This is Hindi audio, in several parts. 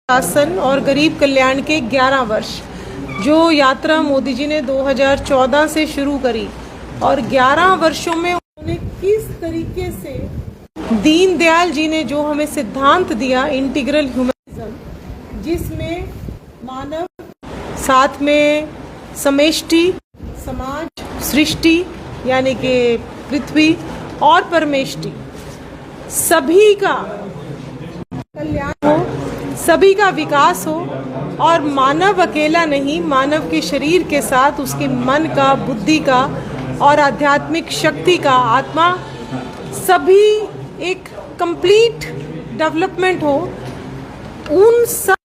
शासन और गरीब कल्याण के 11 वर्ष जो यात्रा मोदी जी ने 2014 से शुरू करी और 11 वर्षों में उन्होंने किस तरीके से दीनदयाल जी ने जो हमें सिद्धांत दिया इंटीग्रल ह्यूमनिज्म, जिसमें मानव साथ में समष्टि समाज सृष्टि यानी कि पृथ्वी और परमेष्टि सभी का कल्याण हो, सभी का विकास हो और मानव अकेला नहीं, मानव के शरीर के साथ उसके मन का, बुद्धि का और आध्यात्मिक शक्ति का, आत्मा सभी एक कंप्लीट डेवलपमेंट हो। उन सब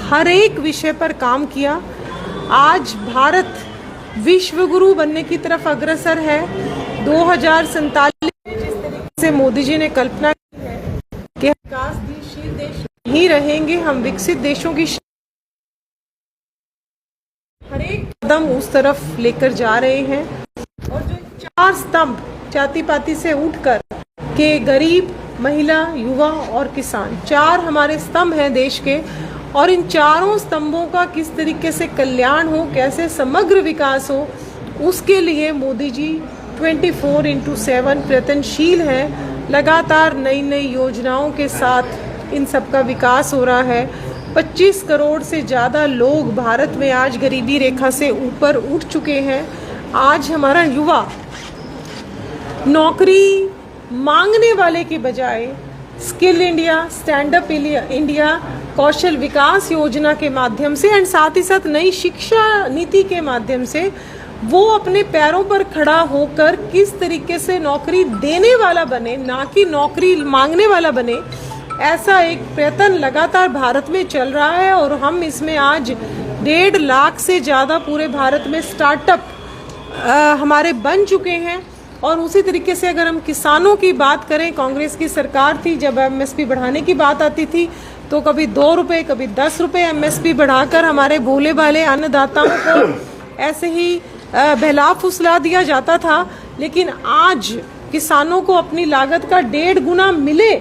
हर एक विषय पर काम किया। आज भारत विश्व गुरु बनने की तरफ अग्रसर है। 2047 जिस तरीके से मोदी जी ने कल्पना की है कि विकासशील देश नहीं रहेंगे, हम विकसित देशों की हर एक कदम उस तरफ लेकर जा रहे हैं। और जो 4 स्तंभ जाति पाति से उठकर के गरीब, महिला, युवा और किसान 4 हमारे स्तंभ हैं देश के, और इन चारों स्तंभों का किस तरीके से कल्याण हो, कैसे समग्र विकास हो, उसके लिए मोदी जी 24/7 प्रयत्नशील हैं। लगातार नई नई योजनाओं के साथ इन सब का विकास हो रहा है। 25 करोड़ से ज़्यादा लोग भारत में आज गरीबी रेखा से ऊपर उठ चुके हैं। आज हमारा युवा नौकरी मांगने वाले के बजाय skill India, stand up India, कौशल विकास योजना के माध्यम से एंड साथ ही साथ नई शिक्षा नीति के माध्यम से वो अपने पैरों पर खड़ा होकर किस तरीके से नौकरी देने वाला बने, ना कि नौकरी मांगने वाला बने, ऐसा एक प्रयत्न लगातार भारत में चल रहा है। और हम इसमें आज 1.5 लाख से ज़्यादा पूरे भारत में स्टार्टअप हमारे बन चुके हैं। और उसी तरीके से अगर हम किसानों की बात करें, कांग्रेस की सरकार थी जब एमएसपी बढ़ाने की बात आती थी तो कभी 2 रुपये कभी 10 रुपये एमएसपी बढ़ाकर हमारे भोले भाले अन्नदाताओं को ऐसे ही बहला फुसला दिया जाता था। लेकिन आज किसानों को अपनी लागत का 1.5 गुना मिले,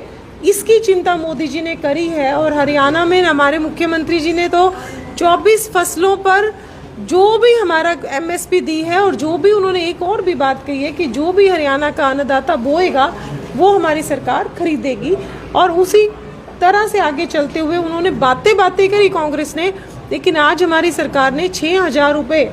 इसकी चिंता मोदी जी ने करी है। और हरियाणा में हमारे मुख्यमंत्री जी ने तो 24 फसलों पर जो भी हमारा एमएसपी दी है, और जो भी उन्होंने एक और भी बात कही है कि जो भी हरियाणा का अन्नदाता बोएगा वो हमारी सरकार खरीदेगी। और उसी तरह से आगे चलते हुए उन्होंने बातें करी कांग्रेस ने, लेकिन आज हमारी सरकार ने 6,000 रुपये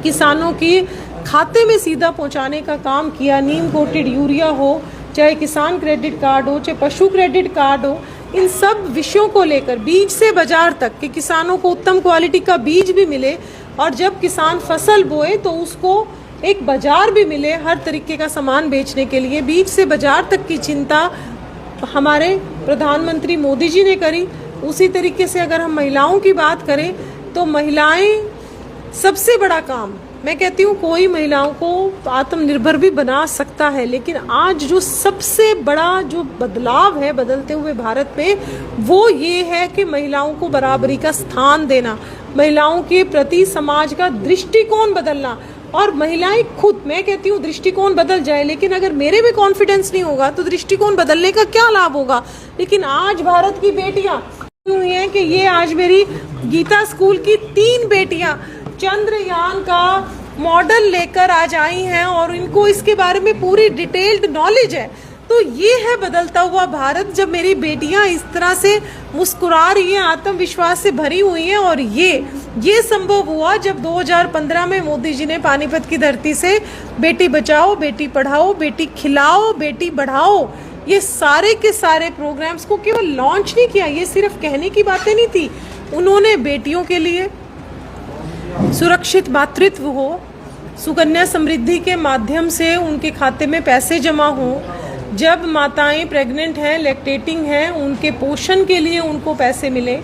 किसानों की खाते में सीधा पहुंचाने का काम किया। नीम कोटेड यूरिया हो, चाहे किसान क्रेडिट कार्ड हो, चाहे पशु क्रेडिट कार्ड हो, इन सब विषयों को लेकर बीज से बाजार तक कि किसानों को उत्तम क्वालिटी का बीज भी मिले, और जब किसान फसल बोए तो उसको एक बाजार भी मिले हर तरीके का सामान बेचने के लिए। बीज से बाजार तक की चिंता हमारे प्रधानमंत्री मोदी जी ने करी। उसी तरीके से अगर हम महिलाओं की बात करें तो महिलाएं सबसे बड़ा काम, मैं कहती हूँ कोई महिलाओं को आत्मनिर्भर भी बना सकता है, लेकिन आज जो सबसे बड़ा जो बदलाव है बदलते हुए भारत में, वो ये है कि महिलाओं को बराबरी का स्थान देना, महिलाओं के प्रति समाज का दृष्टिकोण बदलना। और महिलाएं खुद, मैं कहती हूँ दृष्टिकोण बदल जाए, लेकिन अगर मेरे में कॉन्फिडेंस नहीं होगा तो दृष्टिकोण बदलने का क्या लाभ होगा। लेकिन आज भारत की बेटियां हुई हैं कि ये आज मेरी गीता स्कूल की 3 बेटियां चंद्रयान का मॉडल लेकर आज आई हैं और इनको इसके बारे में पूरी डिटेल्ड नॉलेज है। तो ये है बदलता हुआ भारत, जब मेरी बेटियां इस तरह से मुस्कुरा रही हैं, आत्मविश्वास से भरी हुई हैं। और ये संभव हुआ जब 2015 में मोदी जी ने पानीपत की धरती से बेटी बचाओ, बेटी पढ़ाओ, बेटी खिलाओ, बेटी बढ़ाओ, ये सारे के सारे प्रोग्राम्स को केवल लॉन्च नहीं किया। ये सिर्फ कहने की बातें नहीं थी, उन्होंने बेटियों के लिए सुरक्षित मातृत्व हो, सुकन्या समृद्धि के माध्यम से उनके खाते में पैसे जमा हो, जब माताएं प्रेग्नेंट हैं, लैक्टेटिंग हैं, उनके पोषण के लिए उनको पैसे मिले,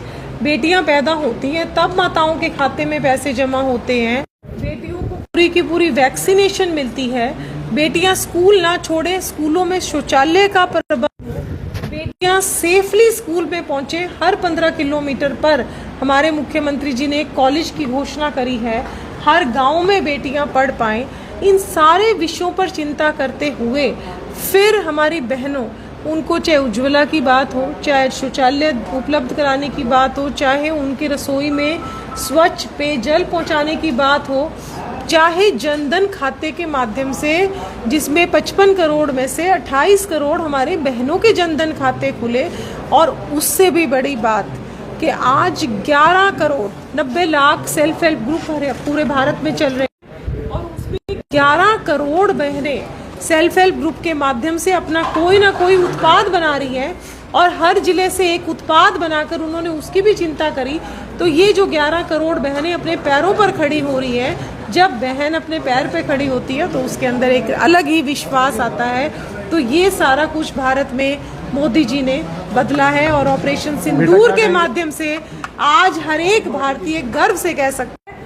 बेटियां पैदा होती हैं तब माताओं के खाते में पैसे जमा होते हैं, बेटियों को पूरी की पूरी वैक्सीनेशन मिलती है, बेटियां स्कूल ना छोड़े, स्कूलों में शौचालय का प्रबंध, बेटियां सेफली स्कूल में पहुंचे। हर 15 किलोमीटर पर हमारे मुख्यमंत्री जी ने एक कॉलेज की घोषणा करी है, हर गांव में बेटियां पढ़ पाएं। इन सारे विषयों पर चिंता करते हुए फिर हमारी बहनों उनको चाहे उज्ज्वला की बात हो, चाहे शौचालय उपलब्ध कराने की बात हो, चाहे उनकी रसोई में स्वच्छ पेयजल पहुंचाने की बात हो, चाहे जनधन खाते के माध्यम से जिसमें 55 करोड़ में से 28 करोड़ हमारे बहनों के जनधन खाते खुले, और उससे भी बड़ी बात कि आज 11 crore 90 lakh self help group पूरे भारत में चल रहे हैं, और उसमें 11 करोड़ बहनें सेल्फ हेल्प ग्रुप के माध्यम से अपना कोई ना कोई उत्पाद बना रही है, और हर जिले से एक उत्पाद बनाकर उन्होंने उसकी भी चिंता करी। तो ये जो 11 करोड़ बहनें अपने पैरों पर खड़ी हो रही है, जब बहन अपने पैर पे खड़ी होती है तो उसके अंदर एक अलग ही विश्वास आता है। तो ये सारा कुछ भारत में मोदी जी ने बदला है, और ऑपरेशन सिंदूर के माध्यम से आज हर एक भारतीय गर्व से कह सकता है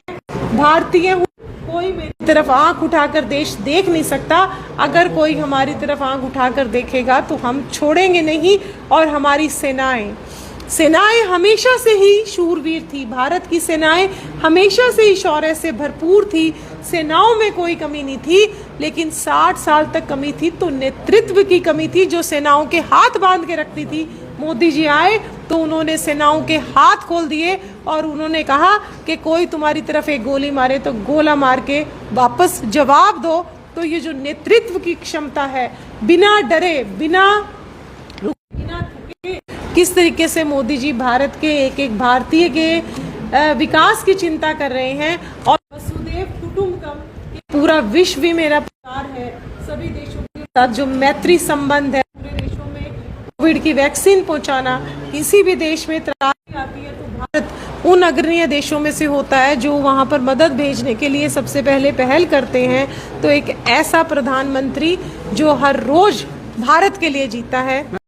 मैं भारतीय हूँ। कोई मेरी तरफ आंख उठाकर देश देख नहीं सकता। अगर कोई हमारी तरफ आंख उठाकर देखेगा तो हम छोड़ेंगे नहीं। और हमारी सेनाएं हमेशा से ही शूरवीर थी। भारत की सेनाएं हमेशा से ही शौर्य से भरपूर थी। सेनाओं में कोई कमी नहीं थी, लेकिन 60 साल तक कमी थी तो नेतृत्व की कमी थी, जो सेनाओं के हाथ बांध के रखती थी। मोदी जी आए तो उन्होंने सेनाओं के हाथ खोल दिए, और उन्होंने कहा कि कोई तुम्हारी तरफ एक गोली मारे तो गोला मार के वापस जवाब दो। तो ये जो नेतृत्व की क्षमता है, बिना डरे, बिना थके, किस तरीके से मोदी जी भारत के एक एक भारतीय के विकास की चिंता कर रहे हैं। और वसुदेव कुटुंबकम, पूरा विश्व भी मेरा परिवार है। सभी देशों के साथ जो मैत्री संबंध है, पूरे देशों में कोविड की वैक्सीन पहुंचाना, किसी भी देश में त्रासदी आती है तो भारत उन अग्रणीय देशों में से होता है जो वहां पर मदद भेजने के लिए सबसे पहले पहल करते हैं। तो एक ऐसा प्रधानमंत्री जो हर रोज भारत के लिए जीता है।